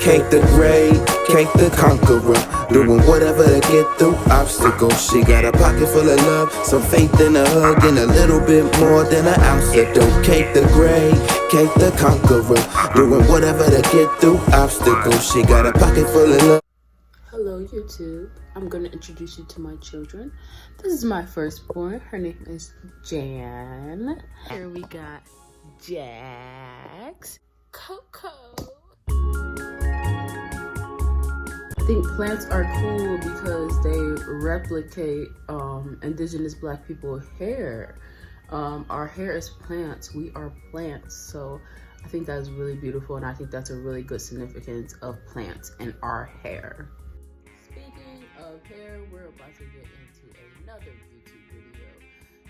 Cake the great, cake the conqueror, doing whatever to get through obstacles. She got a pocket full of love, some faith in a hug, and a little bit more than an ounce of dope. Cake the great, cake the conqueror, doing whatever to get through obstacles. She got a pocket full of love. Hello YouTube, I'm going to introduce you to my children. This is my firstborn, her name is Jan. Here we got Jax, Coco. I think plants are cool because they replicate indigenous black people hair. Our hair is plants, we are plants, so I think that's really beautiful, and I think that's a really good significance of plants and our hair. Speaking of hair, we're about to get into another YouTube video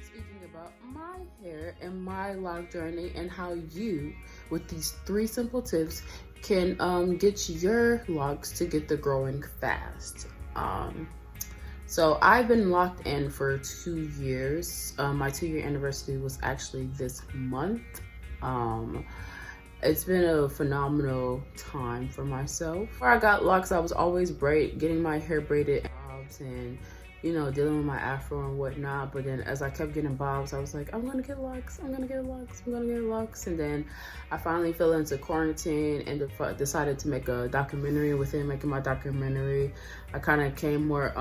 speaking about my hair and my lock journey and how you, with these 3 simple tips, can get your locks to get the growing fast. So I've been locked in for 2 years. My 2-year anniversary was actually this month. It's been a phenomenal time for myself. Before I got locks, I was always getting my hair braided and, you know, dealing with my afro and whatnot. But then as I kept getting bobs, I was like, I'm gonna get locks, I'm gonna get locks, I'm gonna get locks. And then I finally fell into quarantine and decided to make a documentary. Within making my documentary, I kind of came more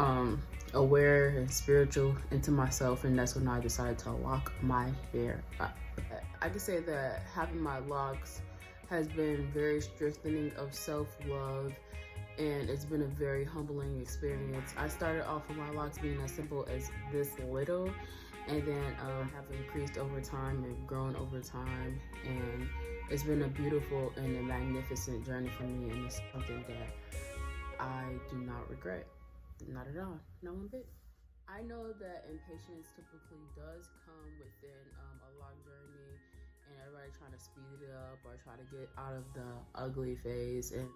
aware and spiritual into myself, and that's when I decided to lock my hair up. I can say that having my locks has been very strengthening of self-love, and it's been a very humbling experience. I started off with my locks being as simple as this little, and then have increased over time and grown over time, and it's been a beautiful and a magnificent journey for me, and it's something that I do not regret. Not at all, not one bit. I know that impatience typically does come within a lock journey, and everybody trying to speed it up or try to get out of the ugly phase. And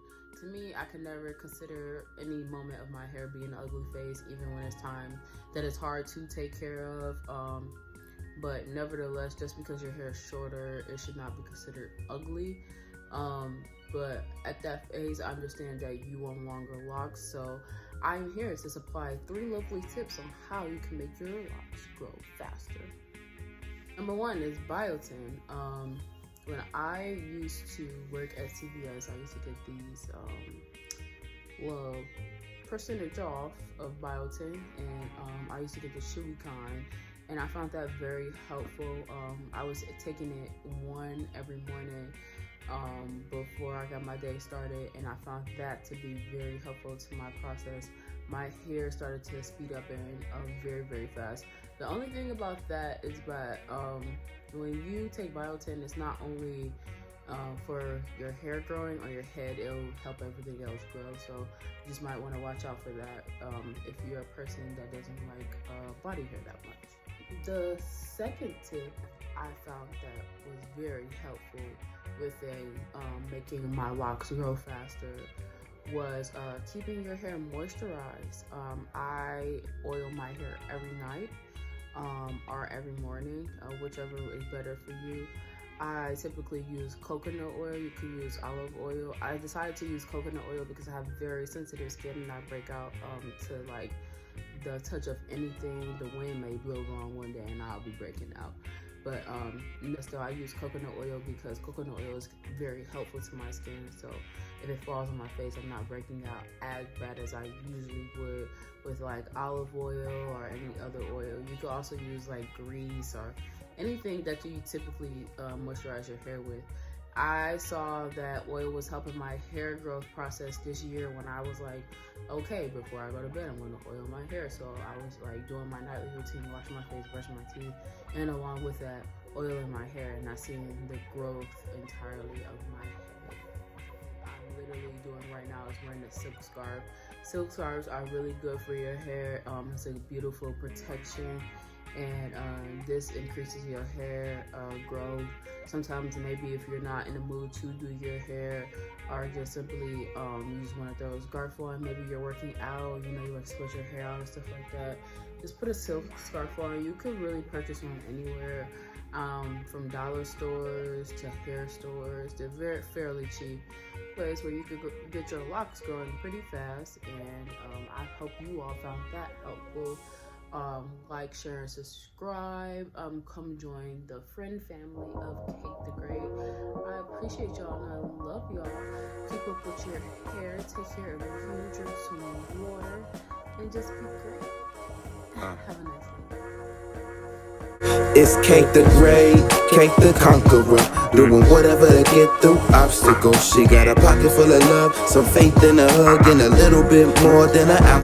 to me, I can never consider any moment of my hair being an ugly phase, even when it's time that it's hard to take care of. But nevertheless, just because your hair is shorter, it should not be considered ugly. But at that phase, I understand that you want longer locks, so I'm here to supply 3 lovely tips on how you can make your locks grow faster. Number 1 is biotin. When I used to work at CVS, I used to get these little percentage off of biotin, and I used to get the chewy kind, and I found that very helpful. I was taking it 1 every morning before I got my day started, and I found that to be very helpful to my process. My hair started to speed up and very, very fast. The only thing about that is that when you take biotin, it's not only for your hair growing on your head, it'll help everything else grow. So you just might want to watch out for that if you're a person that doesn't like body hair that much. The second tip I found that was very helpful within making my locks grow faster was keeping your hair moisturized. I oil my hair every night or every morning, whichever is better for you. I typically use coconut oil. You can use olive oil. I decided to use coconut oil because I have very sensitive skin and I break out to like the touch of anything. The wind may blow wrong one day and I'll be breaking out. But still, I use coconut oil because coconut oil is very helpful to my skin. So if it falls on my face, I'm not breaking out as bad as I usually would with like olive oil or any other oil. You could also use like grease or anything that you typically moisturize your hair with. I saw that oil was helping my hair growth process this year when I was like, okay, before I go to bed, I'm going to oil my hair. So I was like doing my nightly routine, washing my face, brushing my teeth, and along with that, oiling my hair, and I seen the growth entirely of my hair. I'm literally doing right now is wearing a silk scarf. Silk scarves are really good for your hair. It's a beautiful protection, and this increases your hair growth. Sometimes maybe if you're not in the mood to do your hair, or just simply you just want to throw a scarf on, maybe you're working out, you know, you like to split your hair out and stuff like that, just put a silk scarf on. You could really purchase one anywhere. from dollar stores to hair stores. They're very fairly cheap place where you could get your locks growing pretty fast, and I hope you all found that helpful. Like, share, and subscribe. Come join the friend family of Kate the Great. I appreciate y'all and I love y'all. Keep up with your hair, take care of you, drink some water, and just be great. Have a nice day. It's Kate the Great, Kate the Conqueror, doing whatever to get through obstacles. She got a pocket full of love, some faith in a hug, and a little bit more than an ounce.